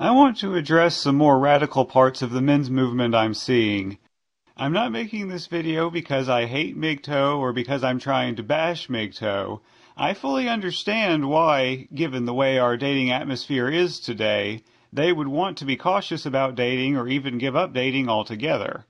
I want to address some more radical parts of the men's movement I'm seeing. I'm not making this video because I hate MGTOW or because I'm trying to bash MGTOW. I fully understand why, given the way our dating atmosphere is today, they would want to be cautious about dating or even give up dating altogether.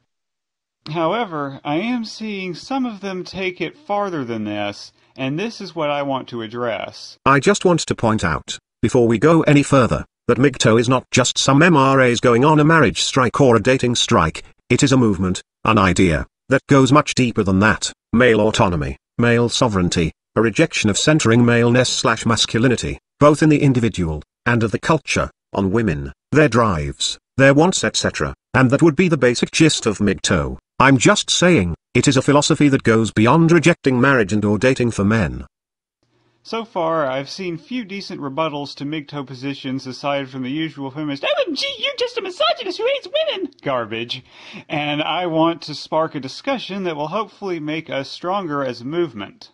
However, I am seeing some of them take it farther than this, and this is what I want to address. I just want to point out, before we go any further, that MGTOW is not just some MRAs going on a marriage strike or a dating strike. It is a movement, an idea, that goes much deeper than that. Male autonomy, male sovereignty, a rejection of centering maleness/masculinity, both in the individual, and of the culture, on women, their drives, their wants etc. And that would be the basic gist of MGTOW. I'm just saying, it is a philosophy that goes beyond rejecting marriage and or dating for men. So far, I've seen few decent rebuttals to MGTOW positions aside from the usual feminist, "OMG, you're just a misogynist who hates women!" garbage. And I want to spark a discussion that will hopefully make us stronger as a movement.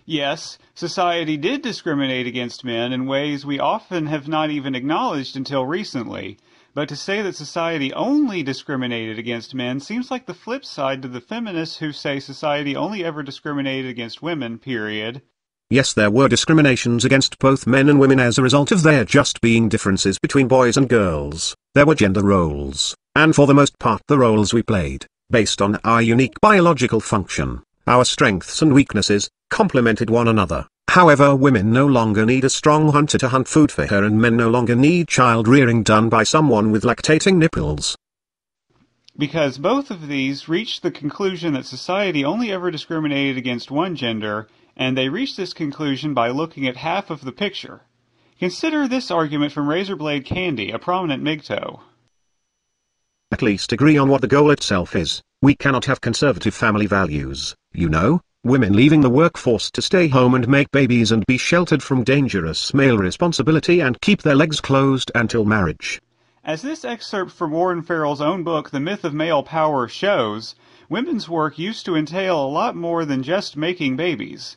Yes, society did discriminate against men in ways we often have not even acknowledged until recently. But to say that society only discriminated against men seems like the flip side to the feminists who say society only ever discriminated against women, period. Yes, there were discriminations against both men and women as a result of there just being differences between boys and girls. There were gender roles, and for the most part the roles we played, based on our unique biological function, our strengths and weaknesses, complemented one another. However, women no longer need a strong hunter to hunt food for her, and men no longer need child rearing done by someone with lactating nipples. Because both of these reached the conclusion that society only ever discriminated against one gender, and they reached this conclusion by looking at half of the picture. Consider this argument from Razorblade Candy, a prominent MGTOW. At least agree on what the goal itself is. We cannot have conservative family values, you know. Women leaving the workforce to stay home and make babies and be sheltered from dangerous male responsibility and keep their legs closed until marriage. As this excerpt from Warren Farrell's own book, The Myth of Male Power, shows, women's work used to entail a lot more than just making babies.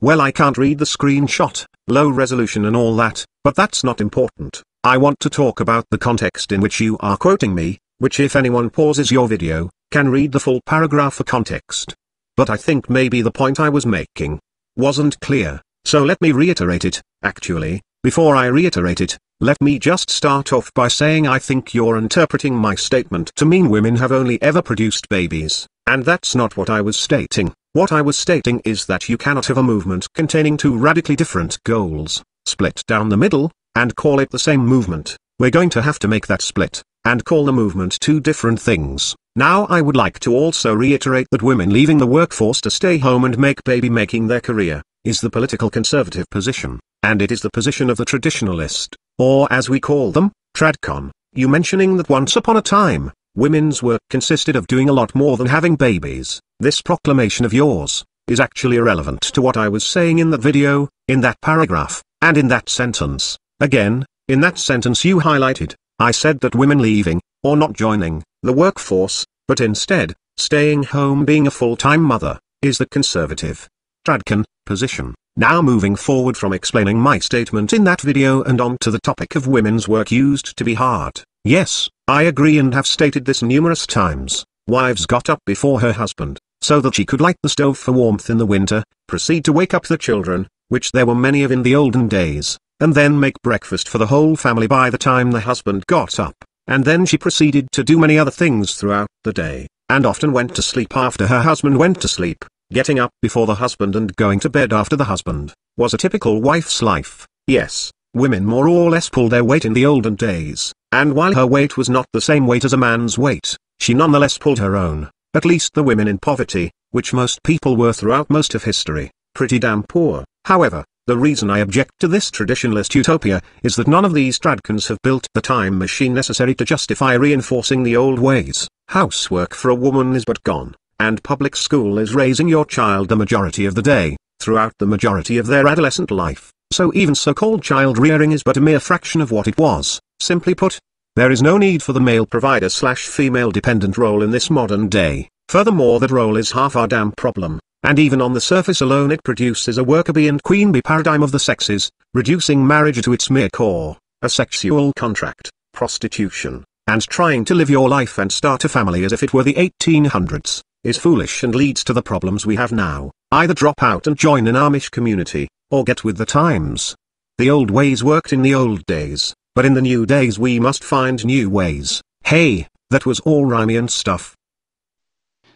Well, I can't read the screenshot, low resolution and all that, but that's not important. I want to talk about the context in which you are quoting me, which if anyone pauses your video, can read the full paragraph for context. But I think maybe the point I was making wasn't clear, so let me reiterate it. Actually, before I reiterate it, let me just start off by saying I think you're interpreting my statement to mean women have only ever produced babies, and that's not what I was stating. What I was stating is that you cannot have a movement containing two radically different goals, split down the middle, and call it the same movement. We're going to have to make that split, and call the movement two different things. Now I would like to also reiterate that women leaving the workforce to stay home and make baby making their career, is the political conservative position, and it is the position of the traditionalist, or as we call them, tradcon. You mentioning that once upon a time, women's work consisted of doing a lot more than having babies. This proclamation of yours, is actually irrelevant to what I was saying in that video, in that paragraph, and in that sentence. Again, in that sentence you highlighted, I said that women leaving, or not joining, the workforce, but instead, staying home being a full-time mother, is the conservative, tradcon, position. Now moving forward from explaining my statement in that video and on to the topic of women's work used to be hard. Yes, I agree and have stated this numerous times. Wives got up before her husband, so that she could light the stove for warmth in the winter, proceed to wake up the children, which there were many of in the olden days, and then make breakfast for the whole family by the time the husband got up. And then she proceeded to do many other things throughout the day, and often went to sleep after her husband went to sleep. Getting up before the husband and going to bed after the husband, was a typical wife's life. Yes, women more or less pulled their weight in the olden days, and while her weight was not the same weight as a man's weight, she nonetheless pulled her own. At least the women in poverty, which most people were throughout most of history, pretty damn poor. However, the reason I object to this traditionalist utopia, is that none of these tradcons have built the time machine necessary to justify reinforcing the old ways. Housework for a woman is but gone, and public school is raising your child the majority of the day, throughout the majority of their adolescent life. So even so-called child rearing is but a mere fraction of what it was. Simply put, there is no need for the male provider/female dependent role in this modern day. Furthermore, that role is half our damn problem, and even on the surface alone it produces a worker bee and queen bee paradigm of the sexes, reducing marriage to its mere core, a sexual contract, prostitution, and trying to live your life and start a family as if it were the 1800s, is foolish and leads to the problems we have now. Either drop out and join an Amish community, or get with the times. The old ways worked in the old days, but in the new days we must find new ways. Hey, that was all rhymey and stuff.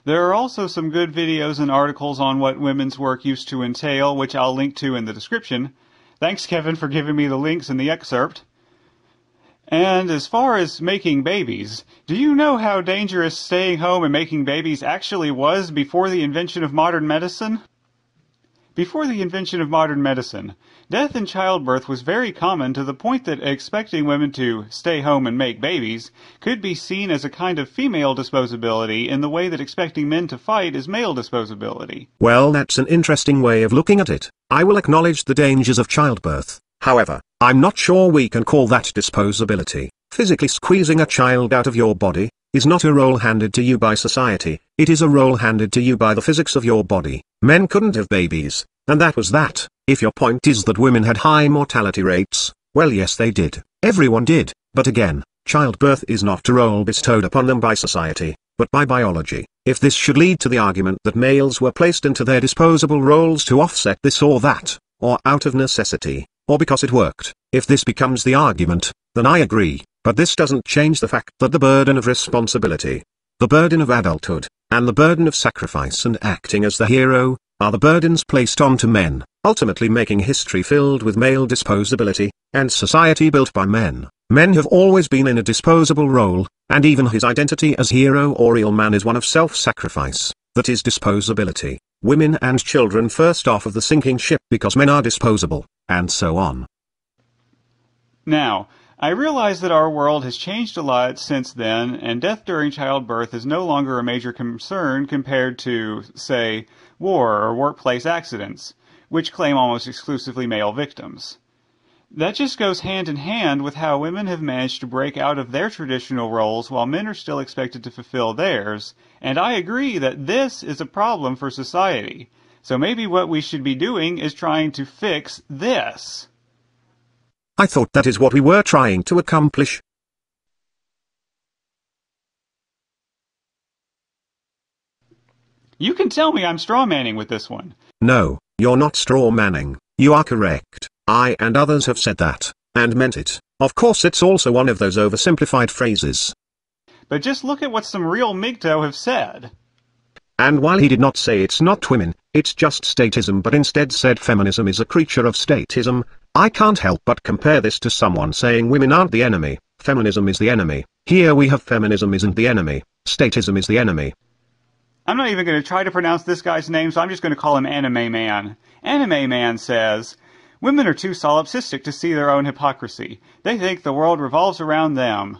There are also some good videos and articles on what women's work used to entail, which I'll link to in the description. Thanks, Kevin, for giving me the links in the excerpt. And as far as making babies, do you know how dangerous staying home and making babies actually was before the invention of modern medicine? Before the invention of modern medicine, death in childbirth was very common, to the point that expecting women to stay home and make babies could be seen as a kind of female disposability in the way that expecting men to fight is male disposability. Well, that's an interesting way of looking at it. I will acknowledge the dangers of childbirth. However, I'm not sure we can call that disposability. Physically squeezing a child out of your body is not a role handed to you by society, it is a role handed to you by the physics of your body. Men couldn't have babies, and that was that. If your point is that women had high mortality rates, well, yes, they did. Everyone did, but again, childbirth is not a role bestowed upon them by society, but by biology. If this should lead to the argument that males were placed into their disposable roles to offset this or that, or out of necessity, or because it worked, if this becomes the argument, then I agree, but this doesn't change the fact that the burden of responsibility, the burden of adulthood, and the burden of sacrifice and acting as the hero, are the burdens placed onto men, ultimately making history filled with male disposability, and society built by men. Men have always been in a disposable role, and even his identity as hero or real man is one of self-sacrifice, that is disposability. Women and children first off of the sinking ship because men are disposable, and so on. Now, I realize that our world has changed a lot since then, and death during childbirth is no longer a major concern compared to, say, war or workplace accidents, which claim almost exclusively male victims. That just goes hand in hand with how women have managed to break out of their traditional roles while men are still expected to fulfill theirs, and I agree that this is a problem for society. So maybe what we should be doing is trying to fix this. I thought that is what we were trying to accomplish. You can tell me I'm strawmanning with this one. No, you're not strawmanning. You are correct. I and others have said that, and meant it. Of course, it's also one of those oversimplified phrases. But just look at what some real MGTOW have said. And while he did not say it's not women, it's just statism, but instead said feminism is a creature of statism, I can't help but compare this to someone saying women aren't the enemy, feminism is the enemy. Here we have feminism isn't the enemy, statism is the enemy. I'm not even going to try to pronounce this guy's name, so I'm just going to call him Anime Man. Anime Man says, women are too solipsistic to see their own hypocrisy. They think the world revolves around them.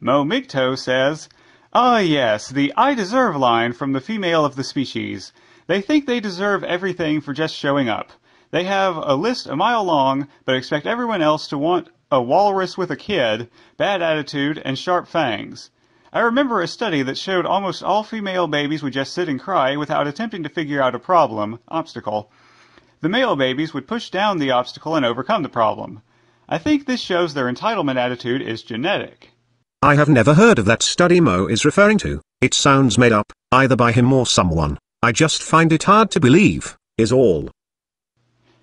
Mo MGTOW says, ah yes, the I deserve line from the female of the species. They think they deserve everything for just showing up. They have a list a mile long, but expect everyone else to want a walrus with a kid, bad attitude, and sharp fangs. I remember a study that showed almost all female babies would just sit and cry without attempting to figure out a problem, obstacle. The male babies would push down the obstacle and overcome the problem. I think this shows their entitlement attitude is genetic. I have never heard of that study Mo is referring to. It sounds made up, either by him or someone. I just find it hard to believe, is all.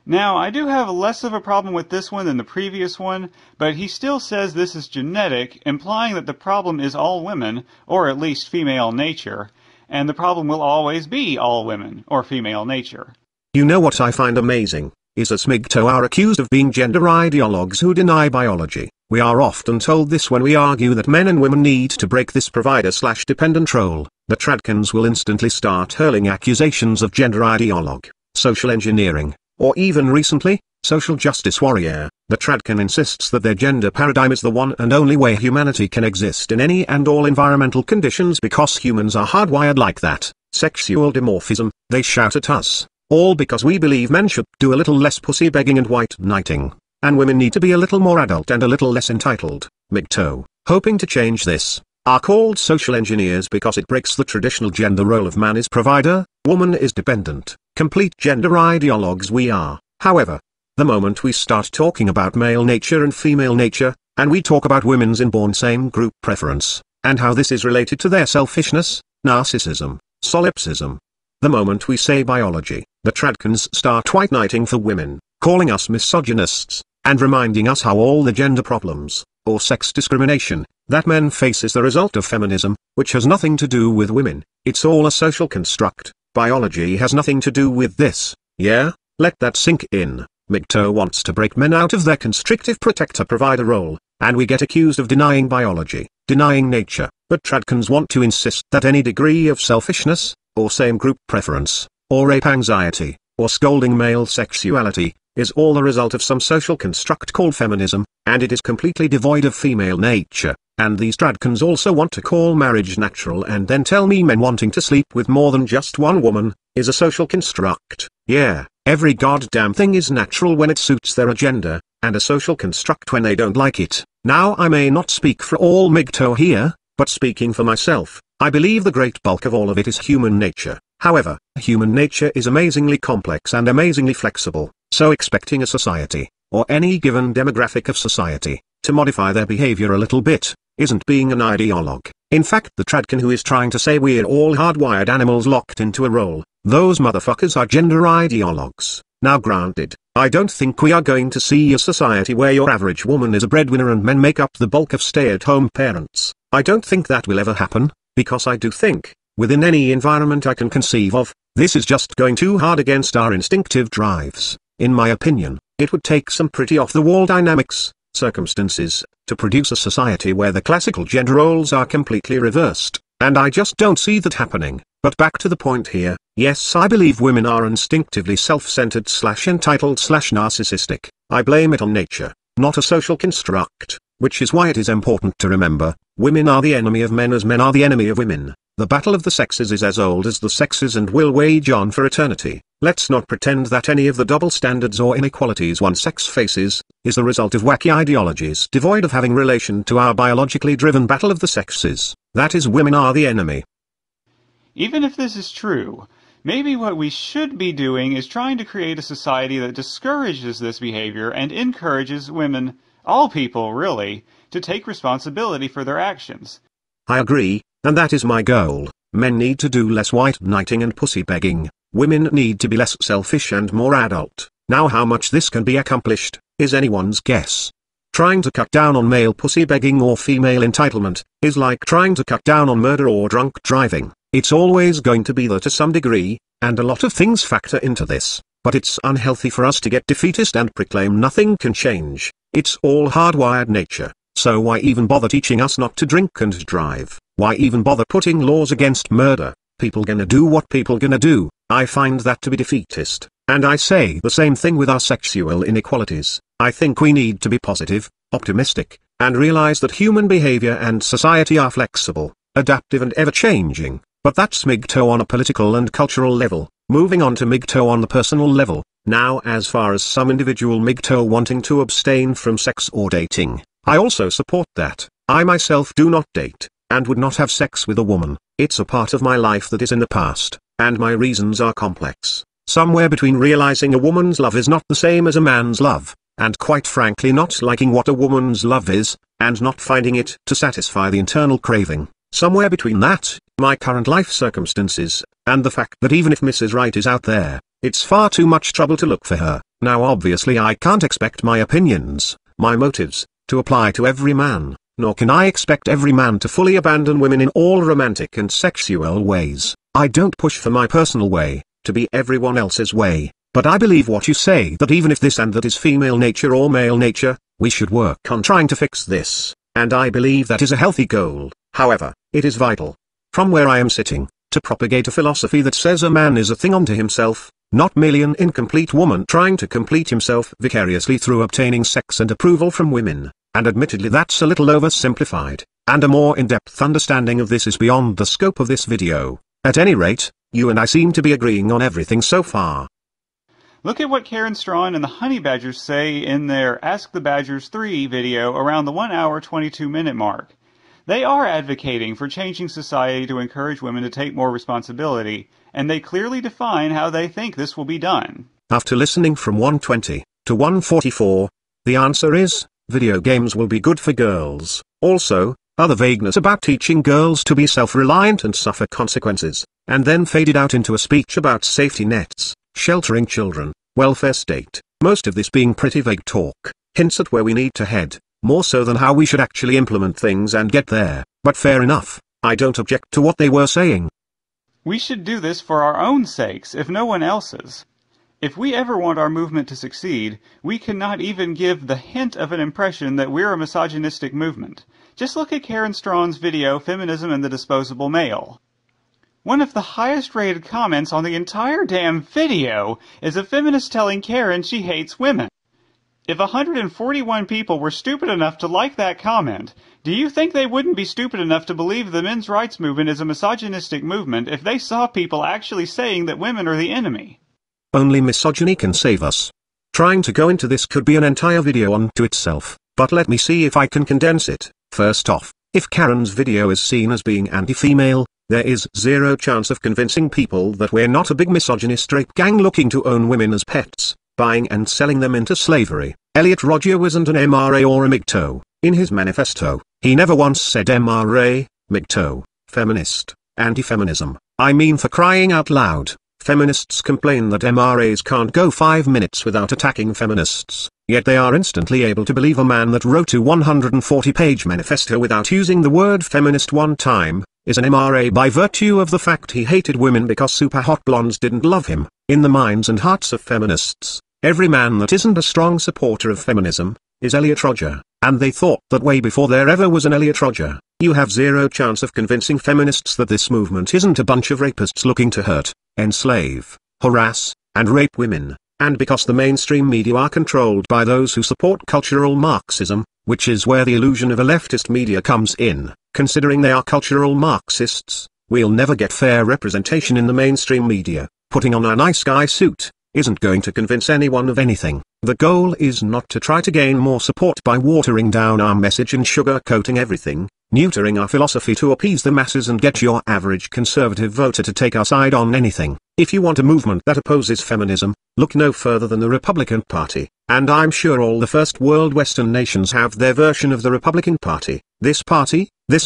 Now, I do have less of a problem with this one than the previous one, but he still says this is genetic, implying that the problem is all women, or at least female nature, and the problem will always be all women, or female nature. You know what I find amazing, is that MGTOW are accused of being gender ideologues who deny biology. We are often told this when we argue that men and women need to break this provider/dependent role. The Tradcans will instantly start hurling accusations of gender ideologue, social engineering, or even recently, social justice warrior. The Tradcan insists that their gender paradigm is the one and only way humanity can exist in any and all environmental conditions because humans are hardwired like that. Sexual dimorphism, they shout at us. All because we believe men should do a little less pussy begging and white knighting, and women need to be a little more adult and a little less entitled. MGTOW, hoping to change this, are called social engineers because it breaks the traditional gender role of man as provider, Woman is dependent, complete gender ideologues we are, however. The moment we start talking about male nature and female nature, and we talk about women's inborn same group preference, and how this is related to their selfishness, narcissism, solipsism. The moment we say biology, the tradcans start white knighting for women, calling us misogynists, and reminding us how all the gender problems, or sex discrimination, that men face is the result of feminism, which has nothing to do with women. It's all a social construct. Biology has nothing to do with this. Yeah, let that sink in. MGTOW wants to break men out of their constrictive protector-provider role, and we get accused of denying biology, denying nature, but tradcans want to insist that any degree of selfishness, or same-group preference, or rape anxiety, or scolding male sexuality, is all the result of some social construct called feminism, and it is completely devoid of female nature. And these tradcans also want to call marriage natural and then tell me men wanting to sleep with more than just one woman is a social construct. Yeah, every goddamn thing is natural when it suits their agenda, and a social construct when they don't like it. Now I may not speak for all MGTOW here, but speaking for myself, I believe the great bulk of all of it is human nature. However, human nature is amazingly complex and amazingly flexible, so expecting a society, or any given demographic of society, to modify their behavior a little bit, isn't being an ideologue. In fact, the tradcan who is trying to say we're all hardwired animals locked into a role, those motherfuckers are gender ideologues. Now granted, I don't think we are going to see a society where your average woman is a breadwinner and men make up the bulk of stay-at-home parents. I don't think that will ever happen, because I do think, within any environment I can conceive of, this is just going too hard against our instinctive drives. In my opinion, it would take some pretty off-the-wall dynamics, circumstances, to produce a society where the classical gender roles are completely reversed, and I just don't see that happening. But back to the point here, yes, I believe women are instinctively self-centered / entitled / narcissistic. I blame it on nature, not a social construct, which is why it is important to remember, women are the enemy of men as men are the enemy of women. The battle of the sexes is as old as the sexes and will wage on for eternity. Let's not pretend that any of the double standards or inequalities one sex faces, is the result of wacky ideologies devoid of having relation to our biologically driven battle of the sexes. That is, women are the enemy. Even if this is true, maybe what we should be doing is trying to create a society that discourages this behavior and encourages women, all people really, to take responsibility for their actions. I agree, and that is my goal. Men need to do less white knighting and pussy begging. Women need to be less selfish and more adult. Now how much this can be accomplished, is anyone's guess. Trying to cut down on male pussy begging or female entitlement, is like trying to cut down on murder or drunk driving. It's always going to be there to some degree, and a lot of things factor into this, but it's unhealthy for us to get defeatist and proclaim nothing can change. It's all hardwired nature, so why even bother teaching us not to drink and drive? Why even bother putting laws against murder? People gonna do what people gonna do. I find that to be defeatist, and I say the same thing with our sexual inequalities. I think we need to be positive, optimistic, and realize that human behavior and society are flexible, adaptive and ever-changing. But that's MGTOW on a political and cultural level. Moving on to MGTOW on the personal level. Now, as far as some individual MGTOW wanting to abstain from sex or dating, I also support that. I myself do not date, and would not have sex with a woman. It's a part of my life that is in the past, and my reasons are complex. Somewhere between realizing a woman's love is not the same as a man's love, and quite frankly not liking what a woman's love is, and not finding it to satisfy the internal craving. Somewhere between that, my current life circumstances, and the fact that even if Mrs. Right is out there, it's far too much trouble to look for her. Now obviously I can't expect my opinions, my motives, to apply to every man, nor can I expect every man to fully abandon women in all romantic and sexual ways. I don't push for my personal way, to be everyone else's way, but I believe what you say that even if this and that is female nature or male nature, we should work on trying to fix this, and I believe that is a healthy goal. However, it is vital, from where I am sitting, to propagate a philosophy that says a man is a thing unto himself, not merely an incomplete woman trying to complete himself vicariously through obtaining sex and approval from women, and admittedly that's a little oversimplified, and a more in-depth understanding of this is beyond the scope of this video. At any rate, you and I seem to be agreeing on everything so far. Look at what Karen Strawn and the Honey Badgers say in their Ask the Badgers 3 video around the 1 hour 22 minute mark. They are advocating for changing society to encourage women to take more responsibility, and they clearly define how they think this will be done. After listening from 120 to 144, the answer is, video games will be good for girls. Also, other vagueness about teaching girls to be self-reliant and suffer consequences, and then faded out into a speech about safety nets, sheltering children, welfare state, most of this being pretty vague talk, hints at where we need to head, more so than how we should actually implement things and get there, but fair enough, I don't object to what they were saying. We should do this for our own sakes, if no one else's. If we ever want our movement to succeed, we cannot even give the hint of an impression that we're a misogynistic movement. Just look at Karen Straughn's video, Feminism and the Disposable Male. One of the highest rated comments on the entire damn video is a feminist telling Karen she hates women. If 141 people were stupid enough to like that comment, do you think they wouldn't be stupid enough to believe the men's rights movement is a misogynistic movement if they saw people actually saying that women are the enemy? Only misogyny can save us. Trying to go into this could be an entire video unto itself, but let me see if I can condense it. First off, if Karen's video is seen as being anti-female, there is zero chance of convincing people that we're not a big misogynist rape gang looking to own women as pets, buying and selling them into slavery. Elliot Rodger wasn't an MRA or a MGTOW. In his manifesto, he never once said MRA, MGTOW, feminist, anti-feminism. I mean, for crying out loud. Feminists complain that MRAs can't go 5 minutes without attacking feminists, yet they are instantly able to believe a man that wrote a 140-page manifesto without using the word feminist one time, is an MRA by virtue of the fact he hated women because super hot blondes didn't love him. In the minds and hearts of feminists, every man that isn't a strong supporter of feminism, is Elliot Rodger, and they thought that way before there ever was an Elliot Rodger. You have zero chance of convincing feminists that this movement isn't a bunch of rapists looking to hurt, enslave, harass, and rape women, and because the mainstream media are controlled by those who support cultural Marxism, which is where the illusion of a leftist media comes in. Considering they are cultural Marxists, we'll never get fair representation in the mainstream media. Putting on a nice guy suit isn't going to convince anyone of anything. The goal is not to try to gain more support by watering down our message and sugar-coating everything, neutering our philosophy to appease the masses and get your average conservative voter to take our side on anything. If you want a movement that opposes feminism, look no further than the Republican Party, and I'm sure all the first world Western nations have their version of the Republican Party. This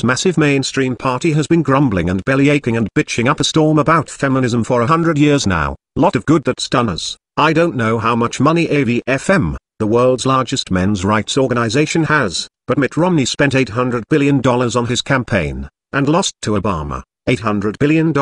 massive mainstream party has been grumbling and bellyaching and bitching up a storm about feminism for 100 years now. Lot of good that's done us. I don't know how much money AVFM, the world's largest men's rights organization, has, but Mitt Romney spent $800 billion on his campaign, and lost to Obama. $800 billion.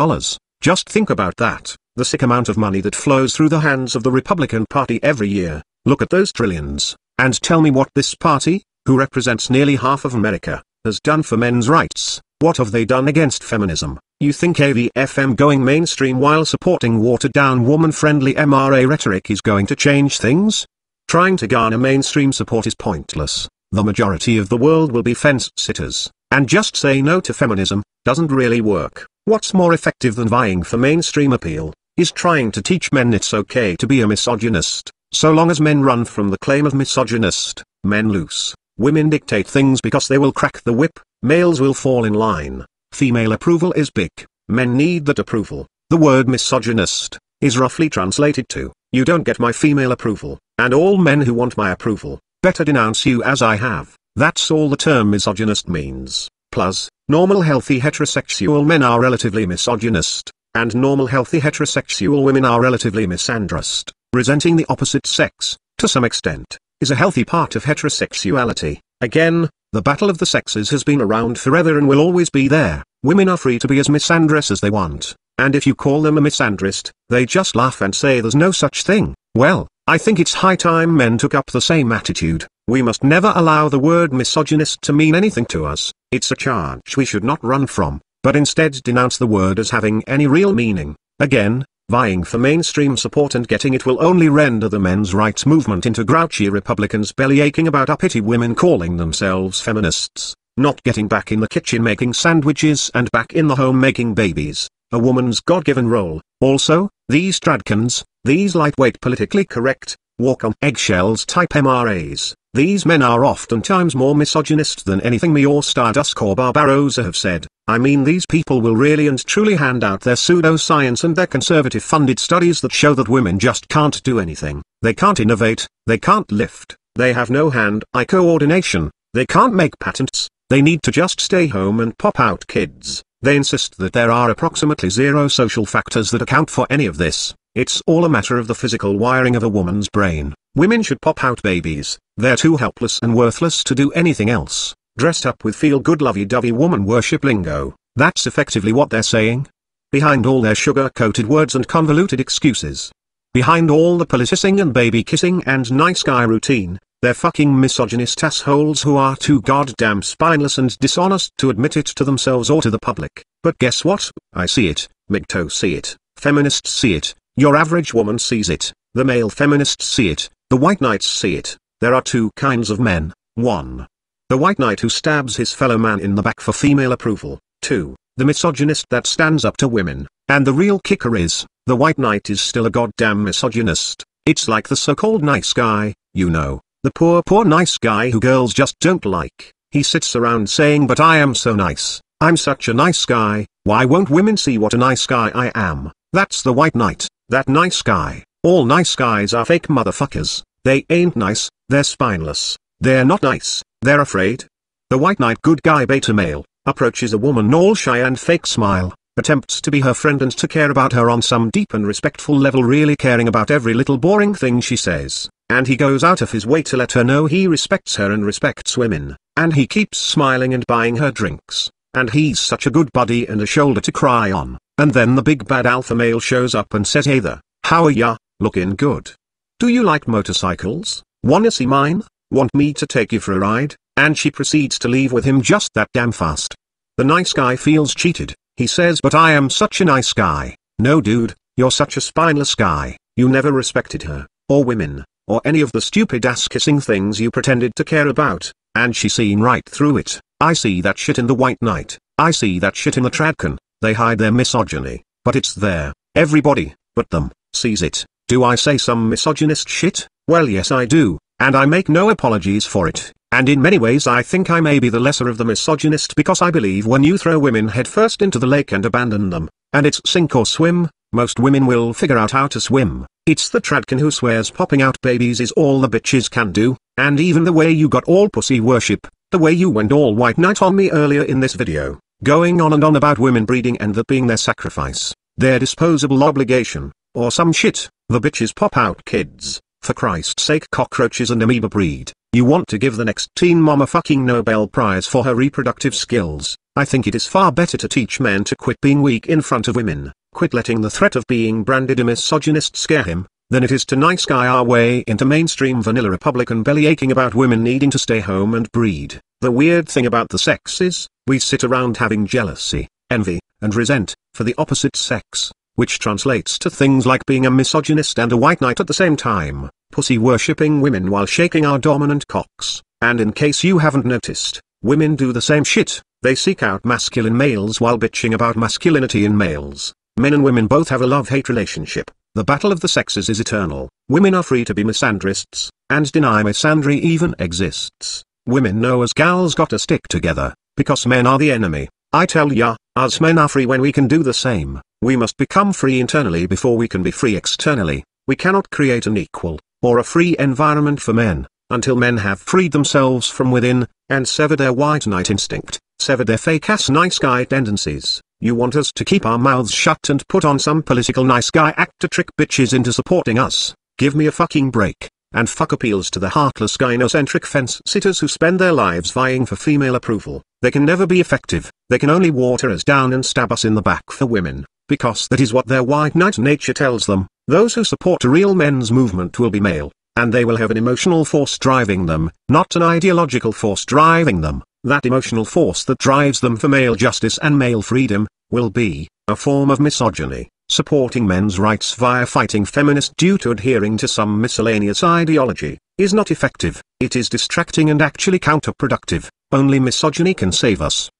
Just think about that, the sick amount of money that flows through the hands of the Republican Party every year. Look at those trillions, and tell me what this party, who represents nearly half of America, has done for men's rights. What have they done against feminism? You think AVFM going mainstream while supporting watered-down woman-friendly MRA rhetoric is going to change things? Trying to garner mainstream support is pointless. The majority of the world will be fence-sitters, and just say no to feminism doesn't really work. What's more effective than vying for mainstream appeal, is trying to teach men it's okay to be a misogynist. So long as men run from the claim of misogynist, men loose. Women dictate things because they will crack the whip, males will fall in line. Female approval is big, men need that approval. The word misogynist is roughly translated to, you don't get my female approval, and all men who want my approval better denounce you as I have. That's all the term misogynist means. Plus, normal healthy heterosexual men are relatively misogynist, and normal healthy heterosexual women are relatively misandrist. Resenting the opposite sex, to some extent, is a healthy part of heterosexuality. Again, the battle of the sexes has been around forever and will always be there. Women are free to be as misandrous as they want, and if you call them a misandrist, they just laugh and say there's no such thing. Well, I think it's high time men took up the same attitude. We must never allow the word misogynist to mean anything to us. It's a charge we should not run from, but instead denounce the word as having any real meaning. Again, vying for mainstream support and getting it will only render the men's rights movement into grouchy Republicans bellyaching about uppity women calling themselves feminists, not getting back in the kitchen making sandwiches and back in the home making babies, a woman's God-given role. Also, these tradcans, these lightweight politically correct, walk on eggshells type MRAs. These men are oftentimes more misogynist than anything me or Stardust or Barbarossa have said. I mean, these people will really and truly hand out their pseudoscience and their conservative funded studies that show that women just can't do anything. They can't innovate, they can't lift, they have no hand-eye coordination, they can't make patents, they need to just stay home and pop out kids. They insist that there are approximately 0 social factors that account for any of this. It's all a matter of the physical wiring of a woman's brain. Women should pop out babies. They're too helpless and worthless to do anything else. Dressed up with feel-good lovey-dovey woman worship lingo. That's effectively what they're saying. Behind all their sugar-coated words and convoluted excuses. Behind all the politicking and baby kissing and nice guy routine, they're fucking misogynist assholes who are too goddamn spineless and dishonest to admit it to themselves or to the public. But guess what? I see it, MGTOW see it, feminists see it, your average woman sees it, the male feminists see it, the white knights see it. There are 2 kinds of men. 1. The white knight who stabs his fellow man in the back for female approval. 2. The misogynist that stands up to women. And the real kicker is, the white knight is still a goddamn misogynist. It's like the so-called nice guy, you know, the poor nice guy who girls just don't like. He sits around saying, but I am so nice, I'm such a nice guy, why won't women see what a nice guy I am? That's the white knight, that nice guy. All nice guys are fake motherfuckers. They ain't nice, they're spineless, they're not nice, they're afraid. The white knight good guy beta male, approaches a woman all shy and fake smile, attempts to be her friend and to care about her on some deep and respectful level, really caring about every little boring thing she says, and he goes out of his way to let her know he respects her and respects women, and he keeps smiling and buying her drinks, and he's such a good buddy and a shoulder to cry on, and then the big bad alpha male shows up and says, hey there, how are ya, looking good? Do you like motorcycles? Wanna see mine? Want me to take you for a ride? And she proceeds to leave with him just that damn fast. The nice guy feels cheated. He says, but I am such a nice guy. No dude, you're such a spineless guy. You never respected her, or women, or any of the stupid ass-kissing things you pretended to care about, and she seen right through it. I see that shit in the white knight. I see that shit in the tradcan. They hide their misogyny, but it's there. Everybody, but them, sees it. Do I say some misogynist shit? Well, yes I do, and I make no apologies for it, and in many ways I think I may be the lesser of the misogynist because I believe when you throw women headfirst into the lake and abandon them, and it's sink or swim, most women will figure out how to swim. It's the tradcan who swears popping out babies is all the bitches can do, and even the way you got all pussy worship, the way you went all white knight on me earlier in this video, going on and on about women breeding and that being their sacrifice, their disposable obligation, or some shit. The bitches pop out kids, for Christ's sake, cockroaches and amoeba breed. You want to give the next teen mom a fucking Nobel Prize for her reproductive skills. I think it is far better to teach men to quit being weak in front of women, quit letting the threat of being branded a misogynist scare him, than it is to nice guy our way into mainstream vanilla Republican bellyaching about women needing to stay home and breed. The weird thing about the sex is, we sit around having jealousy, envy, and resent, for the opposite sex, which translates to things like being a misogynist and a white knight at the same time, pussy worshipping women while shaking our dominant cocks, and in case you haven't noticed, women do the same shit, they seek out masculine males while bitching about masculinity in males. Men and women both have a love-hate relationship, the battle of the sexes is eternal. Women are free to be misandrists, and deny misandry even exists. Women know as gals gotta stick together, because men are the enemy. I tell ya, us men are free when we can do the same. We must become free internally before we can be free externally. We cannot create an equal, or a free environment for men, until men have freed themselves from within, and severed their white knight instinct, severed their fake-ass nice guy tendencies. You want us to keep our mouths shut and put on some political nice guy act to trick bitches into supporting us? Give me a fucking break. And fuck appeals to the heartless gynocentric fence-sitters who spend their lives vying for female approval. They can never be effective. They can only water us down and stab us in the back for women, because that is what their white knight nature tells them. Those who support a real men's movement will be male, and they will have an emotional force driving them, not an ideological force driving them. That emotional force that drives them for male justice and male freedom, will be a form of misogyny, supporting men's rights via fighting feminists due to adhering to some miscellaneous ideology, is not effective. It is distracting and actually counterproductive. Only misogyny can save us.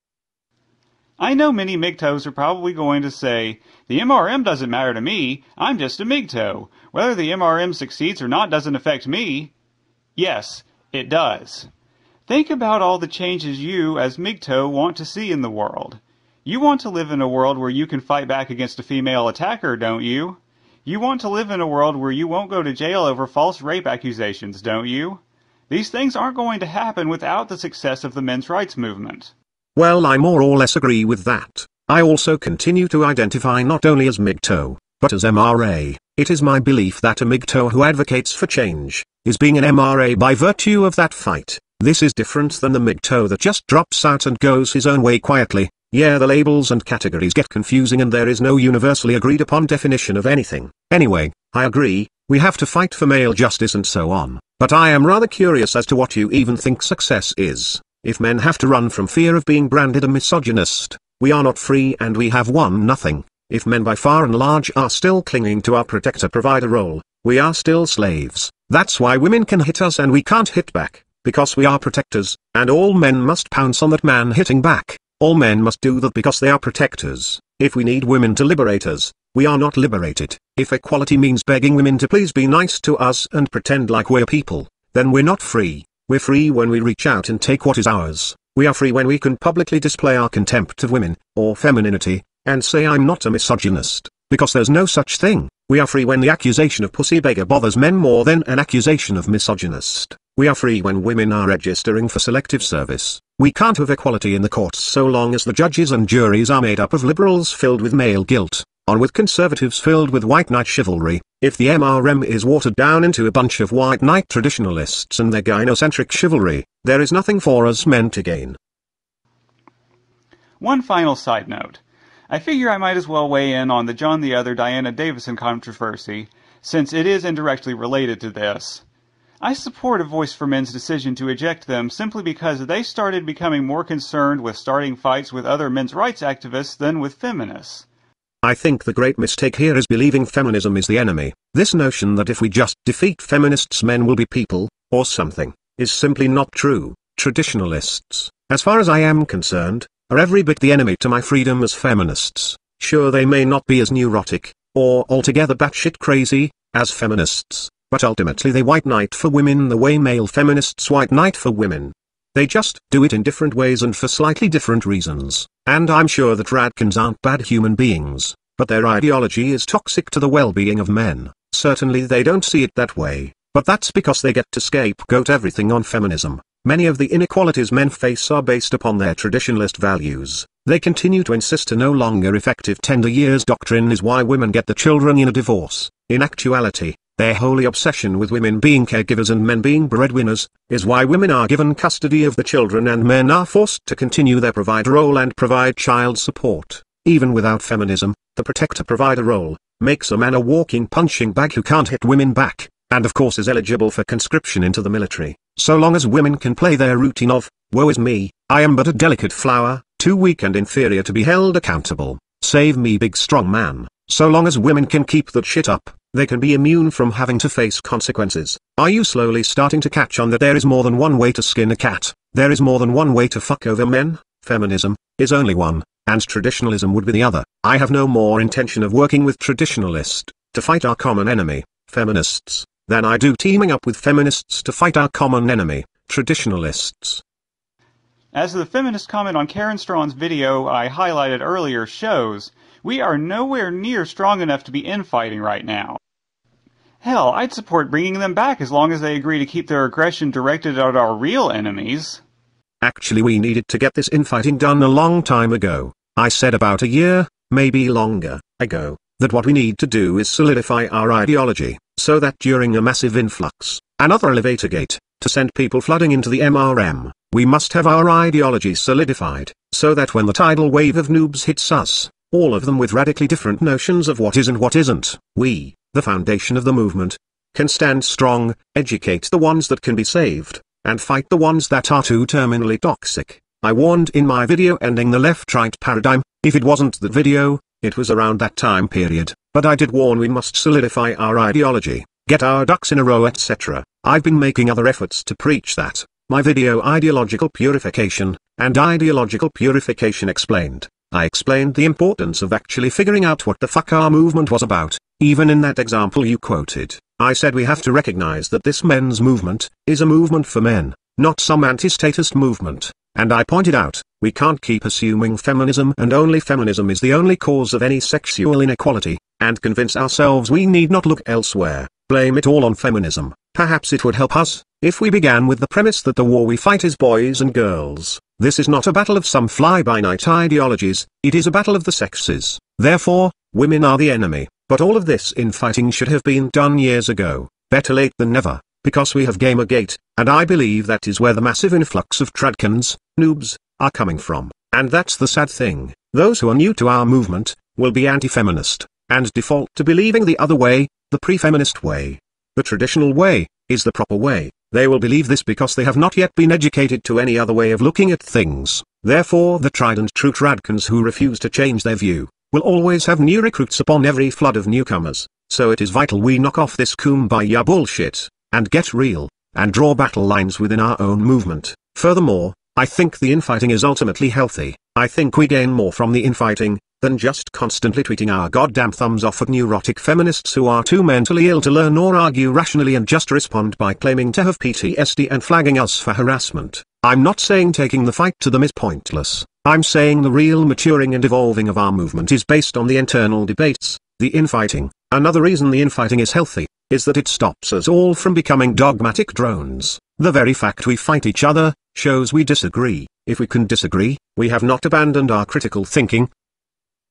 I know many MGTOWs are probably going to say, the MRM doesn't matter to me, I'm just a MGTOW. Whether the MRM succeeds or not doesn't affect me. Yes, it does. Think about all the changes you, as MGTOW, want to see in the world. You want to live in a world where you can fight back against a female attacker, don't you? You want to live in a world where you won't go to jail over false rape accusations, don't you? These things aren't going to happen without the success of the men's rights movement. Well, I more or less agree with that. I also continue to identify not only as MGTOW, but as MRA. It is my belief that a MGTOW who advocates for change is being an MRA by virtue of that fight. This is different than the MGTOW that just drops out and goes his own way quietly. Yeah, the labels and categories get confusing and there is no universally agreed upon definition of anything. Anyway, I agree, we have to fight for male justice and so on. But I am rather curious as to what you even think success is. If men have to run from fear of being branded a misogynist, we are not free and we have won nothing. If men by far and large are still clinging to our protector-provider role, we are still slaves. That's why women can hit us and we can't hit back, because we are protectors, and all men must pounce on that man hitting back. All men must do that because they are protectors. If we need women to liberate us, we are not liberated. If equality means begging women to please be nice to us and pretend like we're people, then we're not free. We're free when we reach out and take what is ours. We are free when we can publicly display our contempt of women, or femininity, and say I'm not a misogynist, because there's no such thing. We are free when the accusation of pussy beggar bothers men more than an accusation of misogynist. We are free when women are registering for selective service. We can't have equality in the courts so long as the judges and juries are made up of liberals filled with male guilt, or with conservatives filled with white knight chivalry. If the MRM is watered down into a bunch of white knight traditionalists and their gynocentric chivalry, there is nothing for us men to gain. One final side note. I figure I might as well weigh in on the John the Other Diana Davison controversy, since it is indirectly related to this. I support a Voice for Men's decision to eject them simply because they started becoming more concerned with starting fights with other men's rights activists than with feminists. I think the great mistake here is believing feminism is the enemy. This notion that if we just defeat feminists men will be people, or something, is simply not true. Traditionalists, as far as I am concerned, are every bit the enemy to my freedom as feminists. Sure, they may not be as neurotic, or altogether batshit crazy, as feminists, but ultimately they white knight for women the way male feminists white knight for women. They just do it in different ways and for slightly different reasons. And I'm sure that radicals aren't bad human beings, but their ideology is toxic to the well-being of men. Certainly they don't see it that way, but that's because they get to scapegoat everything on feminism. Many of the inequalities men face are based upon their traditionalist values. They continue to insist a no longer effective tender years doctrine is why women get the children in a divorce. In actuality, their holy obsession with women being caregivers and men being breadwinners, is why women are given custody of the children and men are forced to continue their provider role and provide child support. Even without feminism, the protector-provider role makes a man a walking punching bag who can't hit women back, and of course is eligible for conscription into the military. So long as women can play their routine of, woe is me, I am but a delicate flower, too weak and inferior to be held accountable, save me big strong man. So long as women can keep that shit up, they can be immune from having to face consequences. Are you slowly starting to catch on that there is more than one way to skin a cat? There is more than one way to fuck over men? Feminism is only one, and traditionalism would be the other. I have no more intention of working with traditionalists to fight our common enemy, feminists, than I do teaming up with feminists to fight our common enemy, traditionalists. As the feminist comment on Karen Straughan's video I highlighted earlier shows, we are nowhere near strong enough to be infighting right now. Hell, I'd support bringing them back as long as they agree to keep their aggression directed at our real enemies. Actually, we needed to get this infighting done a long time ago. I said about a year, maybe longer, ago, that what we need to do is solidify our ideology, so that during a massive influx, another elevator gate, to send people flooding into the MRM, we must have our ideology solidified, so that when the tidal wave of noobs hits us, all of them with radically different notions of what is and what isn't, we, the foundation of the movement, can stand strong, educate the ones that can be saved, and fight the ones that are too terminally toxic. I warned in my video ending the left-right paradigm. If it wasn't that video, it was around that time period, but I did warn we must solidify our ideology, get our ducks in a row, etc. I've been making other efforts to preach that. My video Ideological Purification, and Ideological Purification Explained, I explained the importance of actually figuring out what the fuck our movement was about. Even in that example you quoted, I said we have to recognize that this men's movement is a movement for men, not some anti-statist movement. And I pointed out, we can't keep assuming feminism and only feminism is the only cause of any sexual inequality, and convince ourselves we need not look elsewhere, blame it all on feminism. Perhaps it would help us, if we began with the premise that the war we fight is boys and girls. This is not a battle of some fly-by-night ideologies, it is a battle of the sexes. Therefore, women are the enemy. But all of this infighting should have been done years ago, better late than never, because we have Gamergate, and I believe that is where the massive influx of tradcans, noobs, are coming from. And that's the sad thing, those who are new to our movement, will be anti-feminist, and default to believing the other way, the pre-feminist way. The traditional way, is the proper way. They will believe this because they have not yet been educated to any other way of looking at things. Therefore the tried and true tradcans who refuse to change their view, will always have new recruits upon every flood of newcomers. So it is vital we knock off this kumbaya bullshit, and get real, and draw battle lines within our own movement. Furthermore, I think the infighting is ultimately healthy. I think we gain more from the infighting, than just constantly tweeting our goddamn thumbs off at neurotic feminists who are too mentally ill to learn or argue rationally and just respond by claiming to have PTSD and flagging us for harassment. I'm not saying taking the fight to them is pointless. I'm saying the real maturing and evolving of our movement is based on the internal debates, the infighting. Another reason the infighting is healthy, is that it stops us all from becoming dogmatic drones. The very fact we fight each other, shows we disagree. If we can disagree, we have not abandoned our critical thinking.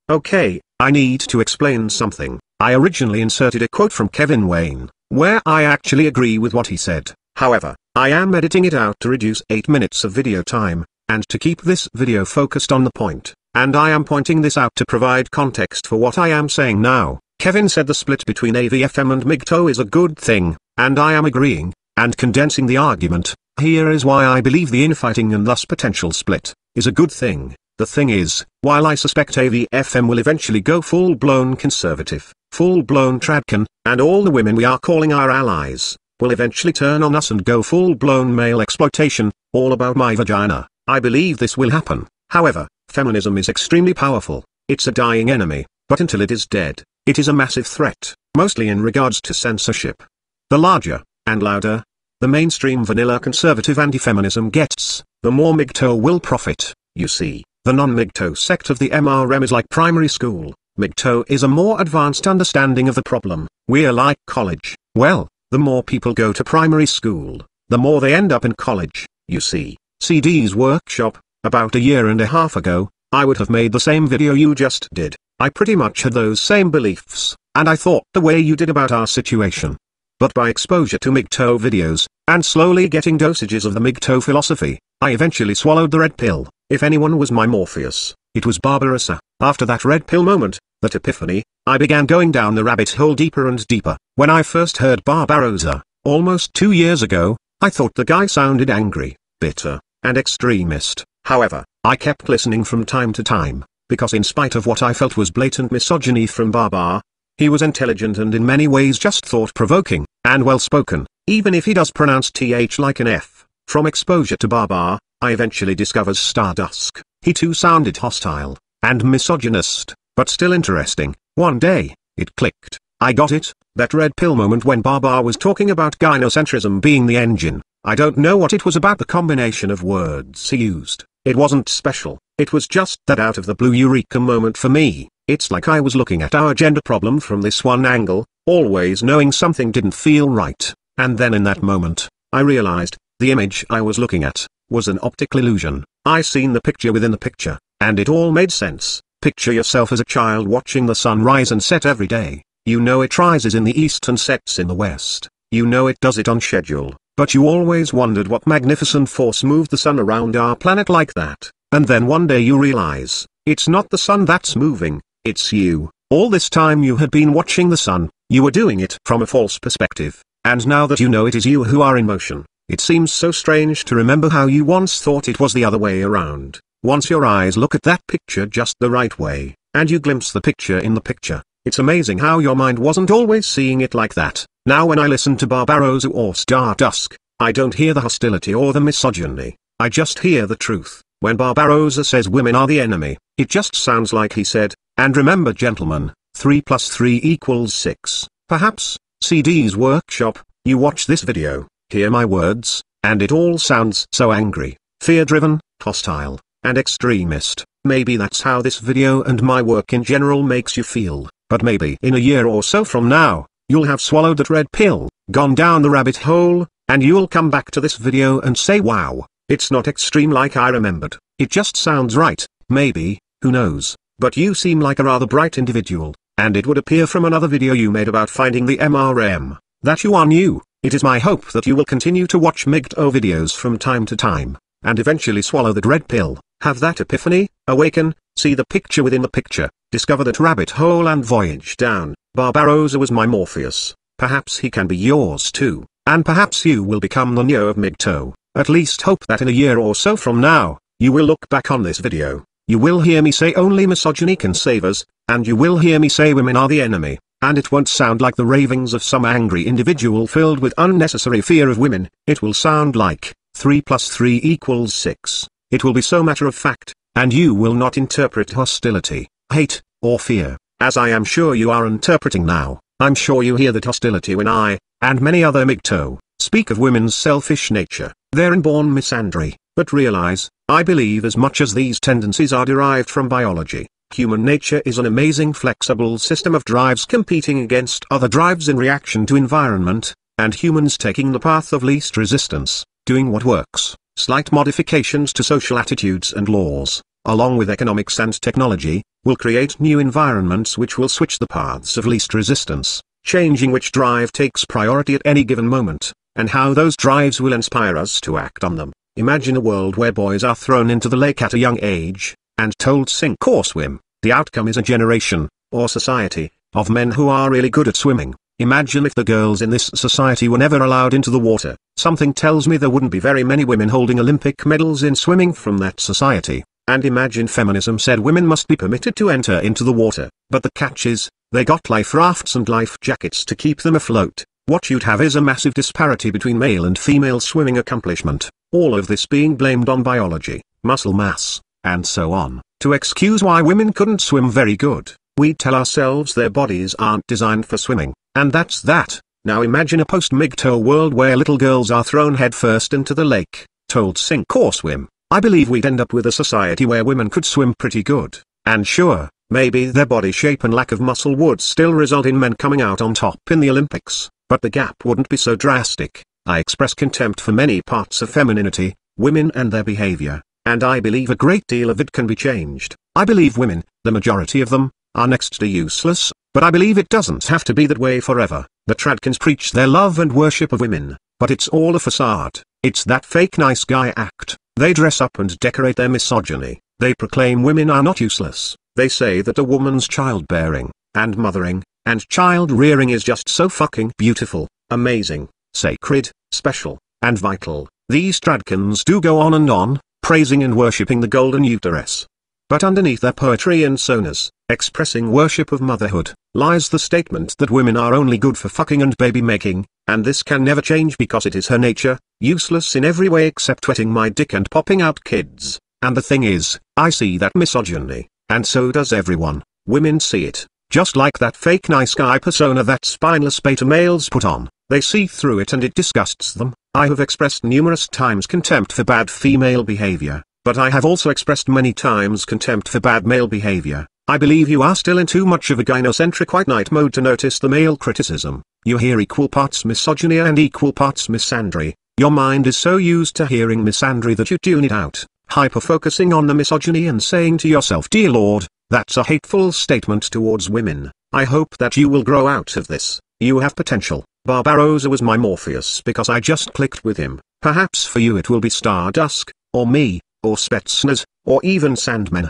Okay, I need to explain something. I originally inserted a quote from Kevin Wayne, where I actually agree with what he said. However, I am editing it out to reduce 8 minutes of video time, and to keep this video focused on the point. And I am pointing this out to provide context for what I am saying now. Kevin said the split between AVFM and MGTOW is a good thing, and I am agreeing, and condensing the argument. Here is why I believe the infighting and thus potential split, is a good thing. The thing is, while I suspect AVFM will eventually go full-blown conservative, full-blown tradcan, and all the women we are calling our allies, will eventually turn on us and go full-blown male exploitation, all about my vagina. I believe this will happen. However, feminism is extremely powerful. It's a dying enemy, but until it is dead, it is a massive threat, mostly in regards to censorship. The larger, and louder, the mainstream vanilla conservative anti-feminism gets, the more MGTOW will profit. You see, the non-MGTOW sect of the MRM is like primary school. MGTOW is a more advanced understanding of the problem. We're like college. Well, the more people go to primary school, the more they end up in college. You see, CD's workshop, about a year and a half ago, I would have made the same video you just did. I pretty much had those same beliefs, and I thought the way you did about our situation. But by exposure to MGTOW videos, and slowly getting dosages of the MGTOW philosophy, I eventually swallowed the red pill. If anyone was my Morpheus, it was Barbarossa. After that red pill moment, that epiphany, I began going down the rabbit hole deeper and deeper. When I first heard Barbarossa, almost 2 years ago, I thought the guy sounded angry, bitter, and extremist. However, I kept listening from time to time, because in spite of what I felt was blatant misogyny from Barbar, he was intelligent and in many ways just thought-provoking, and well-spoken, even if he does pronounce TH like an F. From exposure to Barbar, I eventually discovered Stardust. He too sounded hostile, and misogynist, but still interesting. One day, it clicked. I got it, that red pill moment when Barbar was talking about gynocentrism being the engine. I don't know what it was about the combination of words he used. It wasn't special, it was just that out of the blue eureka moment for me. It's like I was looking at our gender problem from this one angle, always knowing something didn't feel right, and then in that moment, I realized, the image I was looking at, was an optical illusion. I seen the picture within the picture, and it all made sense. Picture yourself as a child watching the sun rise and set every day. You know it rises in the east and sets in the west. You know it does it on schedule, but you always wondered what magnificent force moved the sun around our planet like that. And then one day you realize, it's not the sun that's moving, it's you. All this time you had been watching the sun, you were doing it from a false perspective, and now that you know it is you who are in motion, it seems so strange to remember how you once thought it was the other way around. Once your eyes look at that picture just the right way, and you glimpse the picture in the picture, it's amazing how your mind wasn't always seeing it like that. Now when I listen to Barbarossa or Stardust, I don't hear the hostility or the misogyny, I just hear the truth. when Barbarossa says women are the enemy, it just sounds like he said, and remember gentlemen, 3 plus 3 equals 6. Perhaps, CD's workshop, you watch this video, hear my words, and it all sounds so angry, fear-driven, hostile, and extremist. Maybe that's how this video and my work in general makes you feel, but maybe in a year or so from now, you'll have swallowed that red pill, gone down the rabbit hole, and you'll come back to this video and say wow, it's not extreme like I remembered, it just sounds right, maybe, who knows, but you seem like a rather bright individual, and it would appear from another video you made about finding the MRM, that you are new. It is my hope that you will continue to watch MGTOW videos from time to time, and eventually swallow the red pill, have that epiphany, awaken, see the picture within the picture, discover that rabbit hole and voyage down. Barbarossa was my Morpheus, perhaps he can be yours too, and perhaps you will become the Neo of MGTOW. At least hope that in a year or so from now, you will look back on this video, you will hear me say only misogyny can save us, and you will hear me say women are the enemy. And it won't sound like the ravings of some angry individual filled with unnecessary fear of women, it will sound like, 3 plus 3 equals 6. It will be so matter of fact, and you will not interpret hostility, hate, or fear, as I am sure you are interpreting now. I'm sure you hear that hostility when I, and many other MGTOW, speak of women's selfish nature, their inborn misandry, but realize, I believe as much as these tendencies are derived from biology. Human nature is an amazing flexible system of drives competing against other drives in reaction to environment, and humans taking the path of least resistance, doing what works, slight modifications to social attitudes and laws, along with economics and technology, will create new environments which will switch the paths of least resistance, changing which drive takes priority at any given moment, and how those drives will inspire us to act on them. Imagine a world where boys are thrown into the lake at a young age, and told sink or swim. The outcome is a generation, or society, of men who are really good at swimming. Imagine if the girls in this society were never allowed into the water. Something tells me there wouldn't be very many women holding Olympic medals in swimming from that society. And imagine feminism said women must be permitted to enter into the water, but the catch is, they got life rafts and life jackets to keep them afloat. What you'd have is a massive disparity between male and female swimming accomplishment, all of this being blamed on biology, muscle mass, and so on, to excuse why women couldn't swim very good. We tell ourselves their bodies aren't designed for swimming, and that's that. Now imagine a post-MGTOW world where little girls are thrown headfirst into the lake, told sink or swim. I believe we'd end up with a society where women could swim pretty good, and sure, maybe their body shape and lack of muscle would still result in men coming out on top in the Olympics, but the gap wouldn't be so drastic. I express contempt for many parts of femininity, women and their behavior, and I believe a great deal of it can be changed. I believe women, the majority of them, are next to useless, but I believe it doesn't have to be that way forever. The tradcans preach their love and worship of women, but it's all a facade. It's that fake nice guy act. They dress up and decorate their misogyny. They proclaim women are not useless. They say that a woman's childbearing, and mothering, and child rearing is just so fucking beautiful, amazing, sacred, special, and vital. These tradcans do go on, praising and worshipping the golden uterus. But underneath their poetry and sonas, expressing worship of motherhood, lies the statement that women are only good for fucking and baby making, and this can never change because it is her nature, useless in every way except wetting my dick and popping out kids. And the thing is, I see that misogyny, and so does everyone. Women see it, just like that fake nice guy persona that spineless beta males put on. They see through it and it disgusts them. I have expressed numerous times contempt for bad female behavior, but I have also expressed many times contempt for bad male behavior. I believe you are still in too much of a gynocentric white knight mode to notice the male criticism. You hear equal parts misogyny and equal parts misandry. Your mind is so used to hearing misandry that you tune it out, hyper-focusing on the misogyny and saying to yourself, dear Lord, that's a hateful statement towards women. I hope that you will grow out of this. You have potential. Barbarossa was my Morpheus because I just clicked with him. Perhaps for you it will be Stardust, or me, or Spetsnaz, or even Sandman.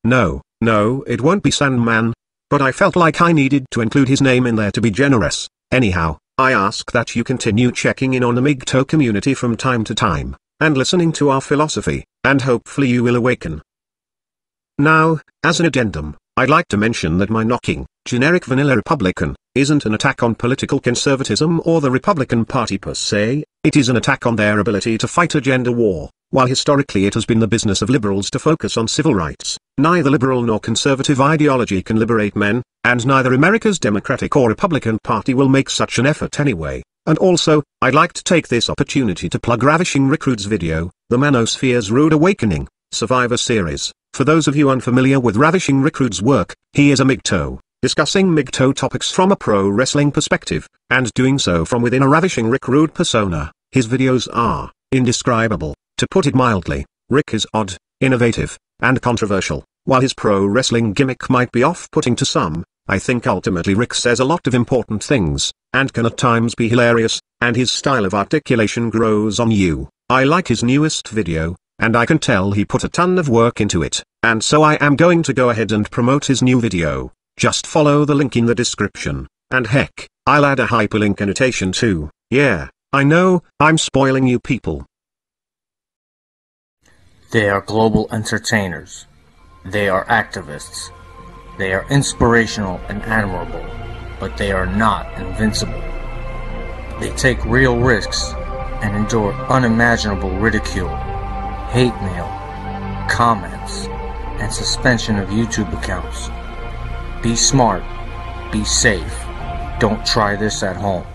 No, it won't be Sandman. But I felt like I needed to include his name in there to be generous. Anyhow, I ask that you continue checking in on the MGTOW community from time to time, and listening to our philosophy, and hopefully you will awaken. Now, as an addendum, I'd like to mention that my knocking, generic vanilla Republican, isn't an attack on political conservatism or the Republican Party per se, it is an attack on their ability to fight a gender war. While historically it has been the business of liberals to focus on civil rights, neither liberal nor conservative ideology can liberate men, and neither America's Democratic or Republican Party will make such an effort anyway. And also, I'd like to take this opportunity to plug Ravishing Recruit's video, The Manosphere's Rude Awakening, Survivor Series. For those of you unfamiliar with Ravishing Recruit's work, he is a MGTOW, discussing MGTOW topics from a pro wrestling perspective, and doing so from within a Ravishing Recruit persona. His videos are indescribable. To put it mildly, Rick is odd, innovative, and controversial. While his pro wrestling gimmick might be off-putting to some, I think ultimately Rick says a lot of important things, and can at times be hilarious, and his style of articulation grows on you. I like his newest video, and I can tell he put a ton of work into it, and so I am going to go ahead and promote his new video. Just follow the link in the description, and heck, I'll add a hyperlink annotation too. Yeah, I know, I'm spoiling you people. They are global entertainers. They are activists. They are inspirational and admirable, but they are not invincible. They take real risks and endure unimaginable ridicule, hate mail, comments, and suspension of YouTube accounts. Be smart, be safe, don't try this at home.